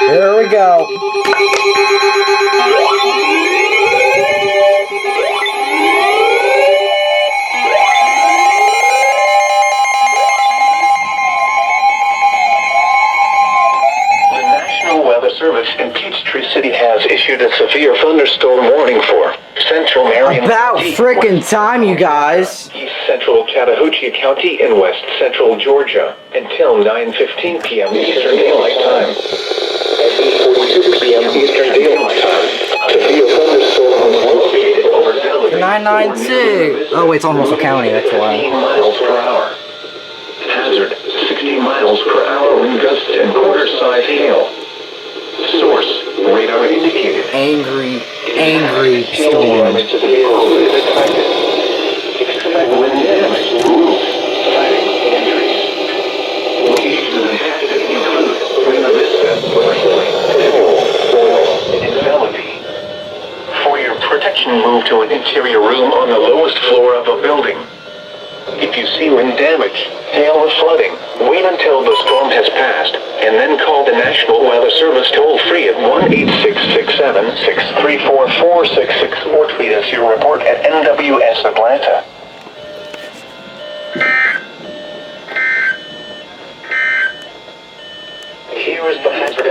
Here we go. The National Weather Service in Peachtree City has issued a severe thunderstorm warning for Central Marion About County, freaking time, you guys. East Central Chattahoochee County, and West Central Georgia until 9:15 p.m. Eastern Daylight Time. At 8:42 p.m. Eastern Daylight Time, a severe thunderstorm was located over Delegate 992. Oh, wait, it's almost a county, that's 15 why. miles per hour. Hazard, 60 miles per hour wind gusts and quarter-size hail. Source, radar indicated. Angry storm. Damage to the vehicle is expected. Expect wind damage, sighting, injuries. Locations affected include Buena Vista, Berkeley, and Bellevue. For your protection, move to an interior room on the lowest floor of a building. If you see wind damage, hail, or flooding, wait until the storm has passed, and then call the National Weather Service toll-free at 1-866-7-634-4664 or tweet us your report at NWS Atlanta.